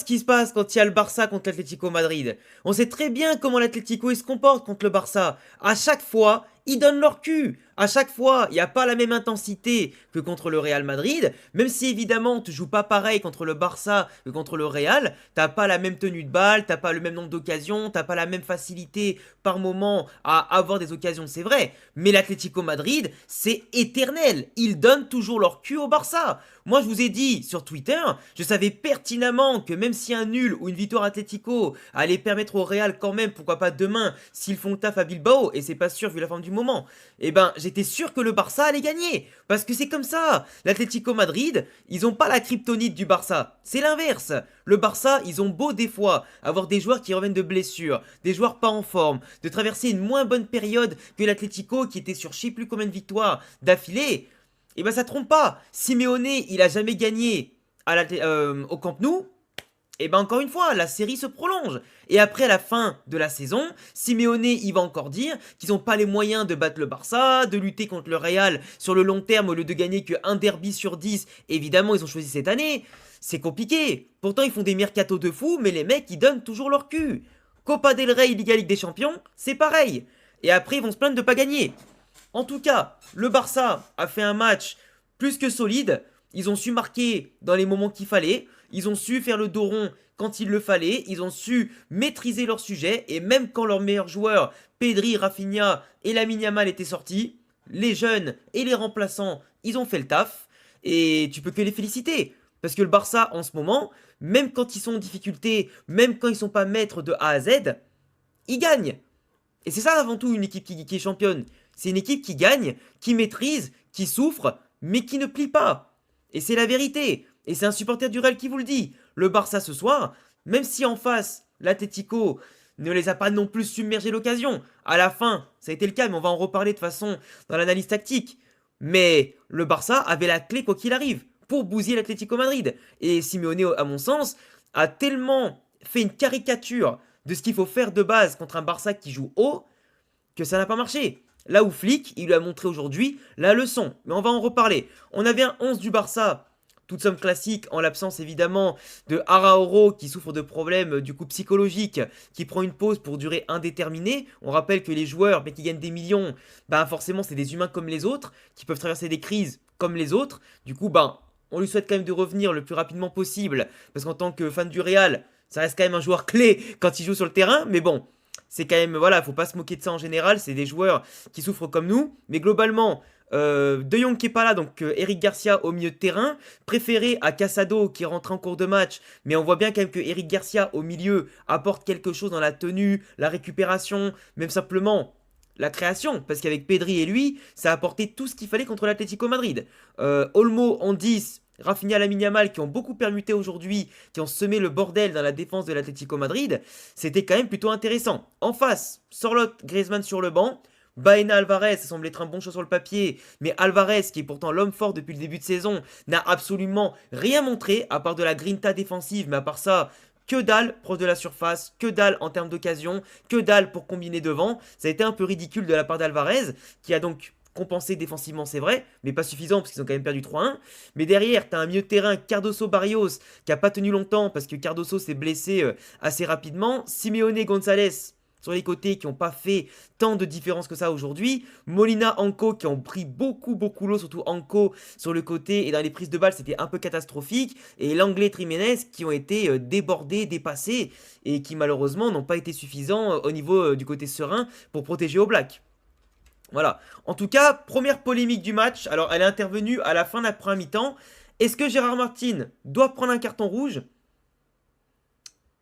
ce qui se passe quand il y a le Barça contre l'Atlético Madrid. On sait très bien comment l'Atlético il se comporte contre le Barça. À chaque fois, ils donnent leur cul. À chaque fois, il n'y a pas la même intensité que contre le Real Madrid. Même si évidemment, tu joues pas pareil contre le Barça que contre le Real. T'as pas la même tenue de balle, t'as pas le même nombre d'occasions, t'as pas la même facilité par moment à avoir des occasions, c'est vrai. Mais l'Atlético Madrid, c'est éternel. Ils donnent toujours leur cul au Barça. Moi, je vous ai dit sur Twitter, je savais pertinemment que même si un nul ou une victoire Atlético allait permettre au Real quand même, pourquoi pas demain, s'ils font le taf à Bilbao, et c'est pas sûr vu la forme du moment, eh ben j'étais sûr que le Barça allait gagner. Parce que c'est comme ça. L'Atlético Madrid, ils ont pas la kryptonite du Barça. C'est l'inverse. Le Barça, ils ont beau des fois avoir des joueurs qui reviennent de blessures, des joueurs pas en forme, de traverser une moins bonne période que l'Atlético qui était sur je sais plus combien de victoires d'affilée. Et ben ça trompe pas. Simeone, il a jamais gagné au Camp Nou. Et ben encore une fois, la série se prolonge. Et après la fin de la saison, Simeone, il va encore dire qu'ils n'ont pas les moyens de battre le Barça, de lutter contre le Real sur le long terme au lieu de gagner qu'un derby sur 10. Évidemment, ils ont choisi cette année. C'est compliqué. Pourtant, ils font des mercatos de fou, mais les mecs, ils donnent toujours leur cul. Copa del Rey, Ligue des Champions, c'est pareil. Et après, ils vont se plaindre de pas gagner. En tout cas, le Barça a fait un match plus que solide. Ils ont su marquer dans les moments qu'il fallait. Ils ont su faire le dos rond quand il le fallait. Ils ont su maîtriser leur sujet. Et même quand leurs meilleurs joueurs, Pedri, Rafinha et Lamine Yamal étaient sortis, les jeunes et les remplaçants, ils ont fait le taf. Et tu peux que les féliciter. Parce que le Barça, en ce moment, même quand ils sont en difficulté, même quand ils sont pas maîtres de A à Z, ils gagnent. Et c'est ça avant tout une équipe qui est championne. C'est une équipe qui gagne, qui maîtrise, qui souffre, mais qui ne plie pas. Et c'est la vérité. Et c'est un supporter du Real qui vous le dit. Le Barça ce soir, même si en face, l'Atlético ne les a pas non plus submergé l'occasion. À la fin, ça a été le cas, mais on va en reparler de façon dans l'analyse tactique. Mais le Barça avait la clé quoi qu'il arrive pour bousiller l'Atlético Madrid. Et Simeone, à mon sens, a tellement fait une caricature de ce qu'il faut faire de base contre un Barça qui joue haut que ça n'a pas marché. Là où Flick, il lui a montré aujourd'hui la leçon. Mais on va en reparler. On avait un 11 du Barça, toute somme classique, en l'absence évidemment de Arauro qui souffre de problèmes du coup psychologiques, qui prend une pause pour durée indéterminée. On rappelle que les joueurs, mais qui gagnent des millions, bah forcément c'est des humains comme les autres, qui peuvent traverser des crises comme les autres. Du coup, bah, on lui souhaite quand même de revenir le plus rapidement possible, parce qu'en tant que fan du Real, ça reste quand même un joueur clé quand il joue sur le terrain, mais bon, c'est quand même, voilà, faut pas se moquer de ça en général, c'est des joueurs qui souffrent comme nous, mais globalement, De Jong qui est pas là, donc Eric Garcia au milieu de terrain, préféré à Casado qui rentre en cours de match, mais on voit bien quand même que Eric Garcia au milieu apporte quelque chose dans la tenue, la récupération, même simplement la création, parce qu'avec Pedri et lui, ça a apporté tout ce qu'il fallait contre l'Atlético Madrid. Olmo en 10, Rafinha, Lamine Yamal qui ont beaucoup permuté aujourd'hui, qui ont semé le bordel dans la défense de l'Atlético Madrid, c'était quand même plutôt intéressant. En face, Sorloth, Griezmann sur le banc, Baena Alvarez, ça semble être un bon choix sur le papier, mais Alvarez, qui est pourtant l'homme fort depuis le début de saison, n'a absolument rien montré, à part de la grinta défensive, mais à part ça, que dalle proche de la surface, que dalle en termes d'occasion, que dalle pour combiner devant. Ça a été un peu ridicule de la part d'Alvarez, qui a donc compensé défensivement, c'est vrai, mais pas suffisant parce qu'ils ont quand même perdu 3-1. Mais derrière, t'as un milieu de terrain, Cardoso Barrios, qui a pas tenu longtemps parce que Cardoso s'est blessé assez rapidement. Simeone Gonzalez sur les côtés qui n'ont pas fait tant de différence que ça aujourd'hui. Molina, Anko qui ont pris beaucoup l'eau, surtout Anko sur le côté et dans les prises de balles c'était un peu catastrophique. Et l'anglais Jiménez qui ont été débordés, dépassés et qui malheureusement n'ont pas été suffisants au niveau du côté serein pour protéger au Black. Voilà. En tout cas, première polémique du match. Alors, elle est intervenue à la fin de la première mi-temps. Est-ce que Gérard Martin doit prendre un carton rouge?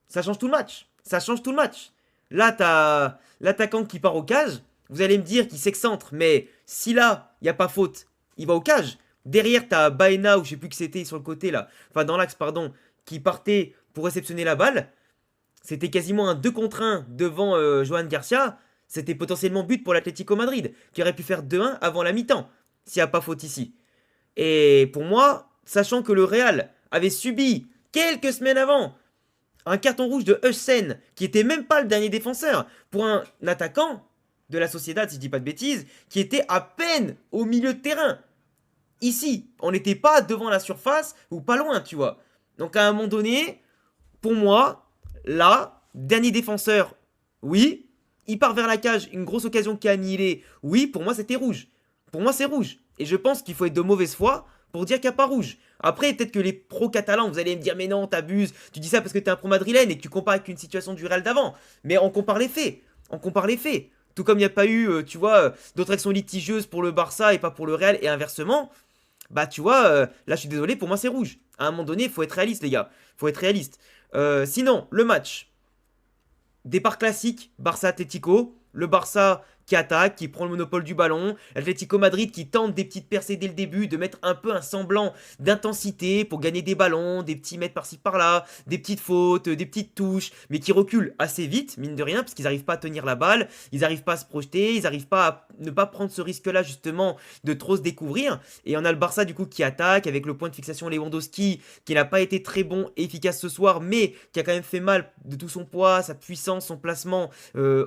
Ça change tout le match. Ça change tout le match. Là, t'as l'attaquant qui part au cage. Vous allez me dire qu'il s'excentre. Mais si là, il n'y a pas faute, il va au cage. Derrière, t'as Baena, ou je sais plus qui c'était sur le côté là. Enfin, dans l'axe, pardon. Qui partait pour réceptionner la balle. C'était quasiment un 2 contre 1 devant Johan Garcia. C'était potentiellement but pour l'Atlético Madrid, qui aurait pu faire 2-1 avant la mi-temps, s'il n'y a pas faute ici. Et pour moi, sachant que le Real avait subi, quelques semaines avant, un carton rouge de Heusen, qui était même pas le dernier défenseur, pour un attaquant de la Sociedad, si je dis pas de bêtises, qui était à peine au milieu de terrain. Ici, on n'était pas devant la surface, ou pas loin, tu vois. Donc à un moment donné, pour moi, là, dernier défenseur, oui. Il part vers la cage, une grosse occasion qui a annihilé. Oui, pour moi, c'était rouge. Pour moi, c'est rouge. Et je pense qu'il faut être de mauvaise foi pour dire qu'il n'y a pas rouge. Après, peut-être que les pros catalans, vous allez me dire, mais non, t'abuses. Tu dis ça parce que t'es un pro madrilène et que tu compares avec une situation du Real d'avant. Mais on compare les faits. On compare les faits. Tout comme il n'y a pas eu, tu vois, d'autres actions litigieuses pour le Barça et pas pour le Real et inversement. Bah, tu vois, là, je suis désolé, pour moi, c'est rouge. À un moment donné, il faut être réaliste, les gars. Il faut être réaliste. Sinon, le match. Départ classique, Barça-Atlético. Le Barça qui attaque, qui prend le monopole du ballon. L'Atlético Madrid qui tente des petites percées dès le début, de mettre un peu un semblant d'intensité pour gagner des ballons, des petits mètres par-ci par-là, des petites fautes, des petites touches, mais qui recule assez vite, mine de rien, parce qu'ils n'arrivent pas à tenir la balle, ils n'arrivent pas à se projeter, ils n'arrivent pas à ne pas prendre ce risque-là justement de trop se découvrir. Et on a le Barça du coup qui attaque avec le point de fixation Lewandowski qui n'a pas été très bon et efficace ce soir, mais qui a quand même fait mal de tout son poids, sa puissance, son placement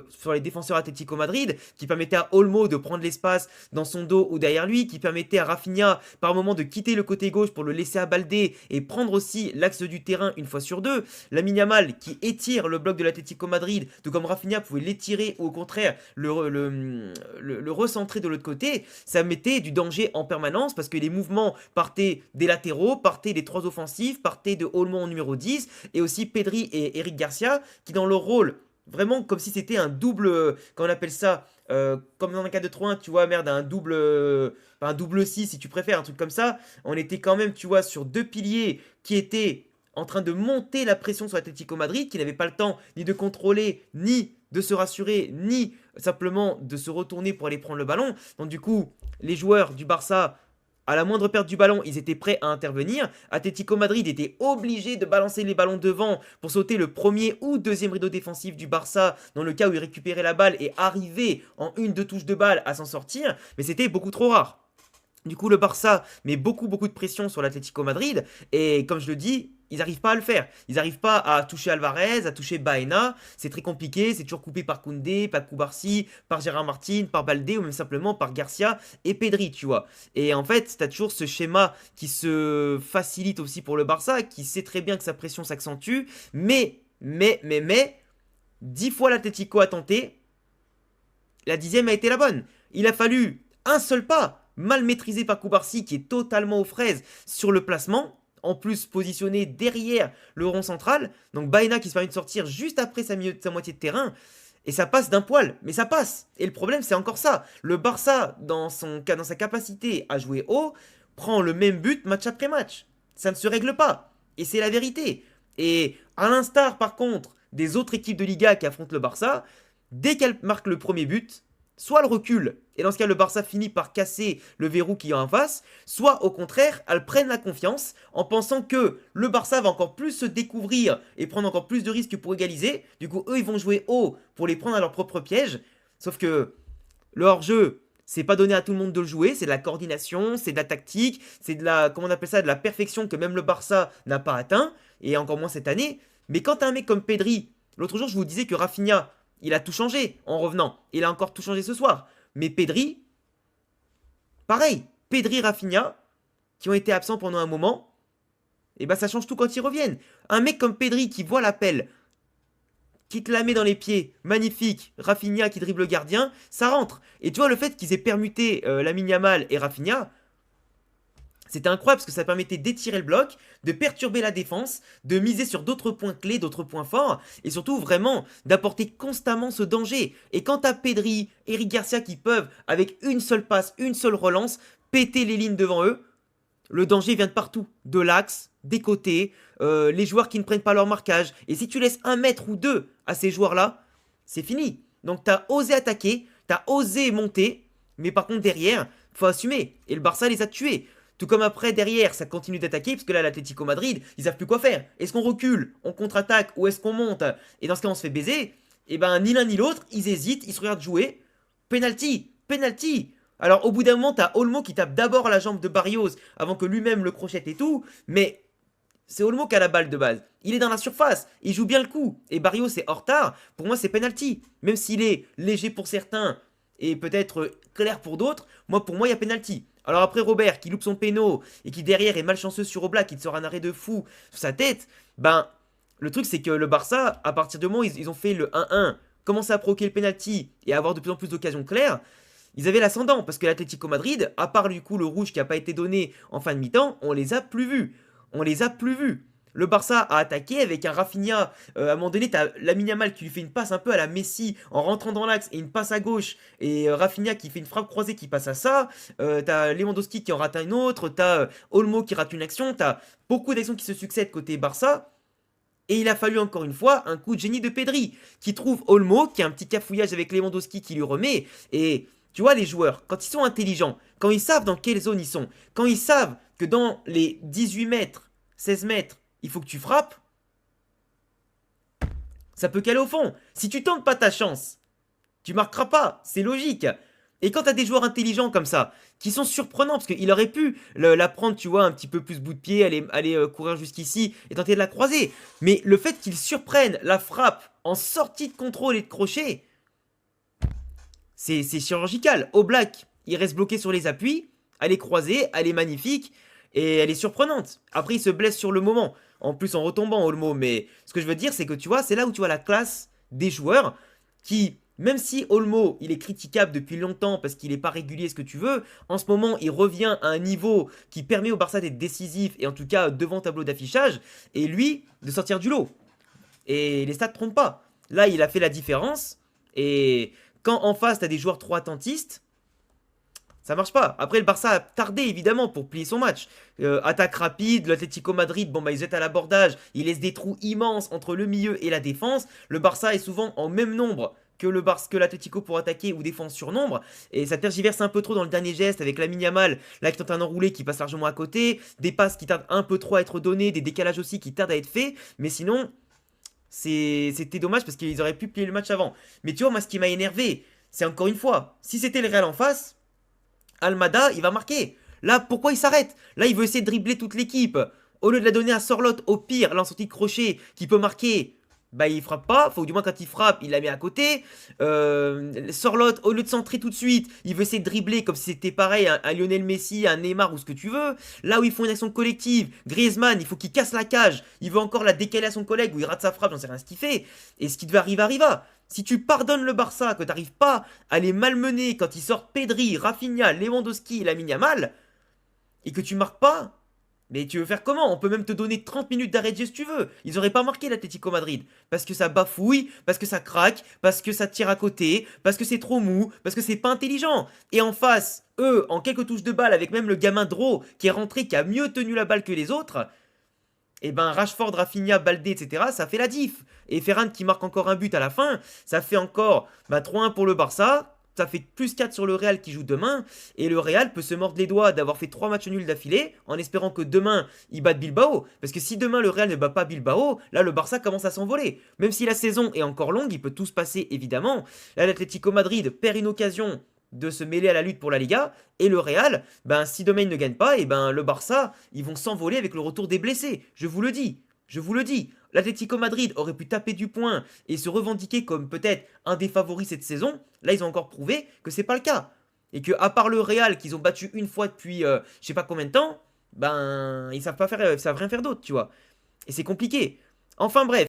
sur les défenseurs Atlético Madrid, qui permettait à Olmo de prendre l'espace dans son dos ou derrière lui, qui permettait à Rafinha par moment de quitter le côté gauche pour le laisser à Baldé et prendre aussi l'axe du terrain une fois sur deux. Lamine Yamal qui étire le bloc de l'Atlético Madrid, tout comme Rafinha pouvait l'étirer ou au contraire le recentrer de l'autre côté, ça mettait du danger en permanence parce que les mouvements partaient des latéraux, partaient des trois offensifs, partaient de Olmo en numéro 10 et aussi Pedri et Eric Garcia qui dans leur rôle vraiment comme si c'était un double, comment on appelle ça, comme dans un 4-2-3-1, tu vois, merde, un double 6 si tu préfères, un truc comme ça. On était quand même, tu vois, sur deux piliers qui étaient en train de monter la pression sur l'Atlético Madrid, qui n'avait pas le temps ni de contrôler, ni de se rassurer, ni simplement de se retourner pour aller prendre le ballon. Donc du coup, les joueurs du Barça à la moindre perte du ballon, ils étaient prêts à intervenir. Atlético Madrid était obligé de balancer les ballons devant pour sauter le premier ou deuxième rideau défensif du Barça dans le cas où il récupérait la balle et arrivait en une, deux touches de balle à s'en sortir. Mais c'était beaucoup trop rare. Du coup, le Barça met beaucoup de pression sur l'Atlético Madrid. Et comme je le dis, ils n'arrivent pas à le faire. Ils n'arrivent pas à toucher Alvarez, à toucher Baena. C'est très compliqué. C'est toujours coupé par Koundé, par Koubarsi, par Gérard Martin, par Baldé ou même simplement par Garcia et Pedri, tu vois. Et en fait, tu as toujours ce schéma qui se facilite aussi pour le Barça, qui sait très bien que sa pression s'accentue. Mais, 10 fois l'Atlético a tenté. La 10e a été la bonne. Il a fallu un seul pas mal maîtrisé par Koubarsi qui est totalement aux fraises sur le placement, en plus positionné derrière le rond central, donc Baena qui se permet de sortir juste après sa moitié de terrain, et ça passe d'un poil, mais ça passe. Et le problème c'est encore ça, le Barça dans sa capacité à jouer haut, prend le même but match après match. Ça ne se règle pas, et c'est la vérité. Et à l'instar par contre des autres équipes de Liga qui affrontent le Barça, dès qu'elle marque le premier but, soit elle recule, et dans ce cas le Barça finit par casser le verrou qu'il y a en face, soit au contraire, elle prenne la confiance en pensant que le Barça va encore plus se découvrir et prendre encore plus de risques pour égaliser. Du coup, eux, ils vont jouer haut pour les prendre à leur propre piège. Sauf que le hors-jeu, c'est pas donné à tout le monde de le jouer, c'est de la coordination, c'est de la tactique, c'est de la, comment on appelle ça, de la perfection que même le Barça n'a pas atteint, et encore moins cette année. Mais quand t'as un mec comme Pedri, l'autre jour je vous disais que Rafinha, il a tout changé en revenant. Il a encore tout changé ce soir. Mais Pedri, pareil. Pedri, Rafinha, qui ont été absents pendant un moment, et bah ça change tout quand ils reviennent. Un mec comme Pedri qui voit l'appel, qui te la met dans les pieds, magnifique. Rafinha qui dribble le gardien, ça rentre. Et tu vois le fait qu'ils aient permuté Lamine Yamal et Rafinha, c'était incroyable parce que ça permettait d'étirer le bloc, de perturber la défense, de miser sur d'autres points clés, d'autres points forts, et surtout vraiment d'apporter constamment ce danger. Et quand t'as Pedri, Eric Garcia qui peuvent, avec une seule passe, une seule relance, péter les lignes devant eux, le danger vient de partout. De l'axe, des côtés, les joueurs qui ne prennent pas leur marquage. Et si tu laisses 1 mètre ou 2 à ces joueurs-là, c'est fini. Donc t'as osé attaquer, t'as osé monter, mais par contre derrière, faut assumer. Et le Barça les a tués. Tout comme après, derrière, ça continue d'attaquer, parce que là, l'Atlético Madrid, ils savent plus quoi faire. Est-ce qu'on recule, on contre-attaque, ou est-ce qu'on monte? Et dans ce cas, on se fait baiser. Et ben, ni l'un ni l'autre, ils hésitent, ils se regardent jouer. Penalty, penalty. Alors, au bout d'un moment, t'as Olmo qui tape d'abord la jambe de Barrios, avant que lui-même le crochette et tout. Mais c'est Olmo qui a la balle de base. Il est dans la surface, il joue bien le coup. Et Barrios est en retard. Pour moi, c'est penalty. Même s'il est léger pour certains, et peut-être clair pour d'autres, pour moi, il y a penalty. Alors après Robert qui loupe son péno et qui derrière est malchanceux sur Oblak qui te sort un arrêt de fou sur sa tête, ben Le truc, c'est que le Barça, à partir du moment où ils ont fait le 1-1, commencé à provoquer le penalty et à avoir de plus en plus d'occasions claires, ils avaient l'ascendant. Parce que l'Atlético Madrid, à part du coup le rouge qui n'a pas été donné en fin de mi-temps, on les a plus vus. On les a plus vus. Le Barça a attaqué avec un Rafinha. À un moment donné, t'as Lamine Yamal qui lui fait une passe un peu à la Messi en rentrant dans l'axe et une passe à gauche. Et Rafinha qui fait une frappe croisée qui passe à ça. T'as Lewandowski qui en rate une autre. T'as Olmo qui rate une action. T'as beaucoup d'actions qui se succèdent côté Barça. Et il a fallu encore une fois un coup de génie de Pedri qui trouve Olmo, qui a un petit cafouillage avec Lewandowski qui lui remet. Et tu vois, les joueurs, quand ils sont intelligents, quand ils savent dans quelle zone ils sont, quand ils savent que dans les 18 mètres, 16 mètres, il faut que tu frappes, ça peut caler au fond. Si tu tentes pas ta chance, tu marqueras pas, c'est logique. Et quand t'as des joueurs intelligents comme ça, qui sont surprenants, parce qu'il aurait pu la prendre, tu vois, un petit peu plus bout de pied, aller courir jusqu'ici et tenter de la croiser. Mais le fait qu'il surprenne la frappe en sortie de contrôle et de crochet, c'est chirurgical. Oblak, il reste bloqué sur les appuis, elle est croisée, elle est magnifique, et elle est surprenante. Après, il se blesse sur le moment, en plus en retombant, Olmo. Mais ce que je veux dire, c'est que tu vois, c'est là où tu vois la classe des joueurs qui, même si Olmo, il est critiquable depuis longtemps parce qu'il n'est pas régulier, ce que tu veux, en ce moment, il revient à un niveau qui permet au Barça d'être décisif, et en tout cas devant tableau d'affichage, et lui, de sortir du lot. Et les stats ne trompent pas. Là, il a fait la différence, et quand en face, tu as des joueurs trop attentistes, ça marche pas. Après, le Barça a tardé évidemment pour plier son match. Attaque rapide, l'Atlético Madrid, bon bah ils étaient à l'abordage, ils laissent des trous immenses entre le milieu et la défense. Le Barça est souvent en même nombre que l'Atlético pour attaquer ou défense sur nombre. Et ça tergiverse un peu trop dans le dernier geste avec Lamine Yamal, là qui tente un enroulé qui passe largement à côté, des passes qui tardent un peu trop à être données, des décalages aussi qui tardent à être faits. Mais sinon, c'était dommage parce qu'ils auraient pu plier le match avant. Mais tu vois, moi ce qui m'a énervé, c'est encore une fois, si c'était le Real en face, Almada, il va marquer. Là, pourquoi il s'arrête? Là, il veut essayer de dribbler toute l'équipe. Au lieu de la donner à Sorloth, au pire, là en sortie de crochet, qui peut marquer, bah il frappe pas. Faut du moins quand il frappe, il la met à côté. Sorloth, au lieu de centrer tout de suite, il veut essayer de dribbler comme si c'était pareil à Lionel Messi, à Neymar ou ce que tu veux. Là où ils font une action collective, Griezmann, il faut qu'il casse la cage. Il veut encore la décaler à son collègue ou il rate sa frappe, j'en sais rien ce qu'il fait. Et ce qui devait arriver arriva. Si tu pardonnes le Barça, que tu n'arrives pas à les malmener quand ils sortent Pedri, Rafinha, Lewandowski et Lamine Yamal, et que tu marques pas, mais tu veux faire comment? On peut même te donner 30 minutes d'arrêt de jeu si tu veux. Ils auraient pas marqué l'Atlético Madrid. Parce que ça bafouille, parce que ça craque, parce que ça tire à côté, parce que c'est trop mou, parce que c'est pas intelligent. Et en face, eux, en quelques touches de balle, avec même le gamin Dro qui est rentré, qui a mieux tenu la balle que les autres, et ben Rashford, Rafinha, Baldé, etc., ça fait la diff. Et Ferran qui marque encore un but à la fin, ça fait encore 3-1 pour le Barça. Ça fait plus 4 sur le Real qui joue demain. Et le Real peut se mordre les doigts d'avoir fait 3 matchs nuls d'affilée en espérant que demain il batte Bilbao. Parce que si demain le Real ne bat pas Bilbao, là le Barça commence à s'envoler. Même si la saison est encore longue, il peut tout se passer évidemment. Là l'Atlético Madrid perd une occasion de se mêler à la lutte pour la Liga. Et le Real, si demain il ne gagne pas, et le Barça, ils vont s'envoler avec le retour des blessés. Je vous le dis. Je vous le dis. L'Atlético Madrid aurait pu taper du poing et se revendiquer comme peut-être un des favoris cette saison. Là, ils ont encore prouvé que c'est pas le cas. Et que, à part le Real qu'ils ont battu une fois depuis je sais pas combien de temps, ils savent pas faire, ils savent rien faire d'autre, tu vois. Et c'est compliqué. Enfin bref.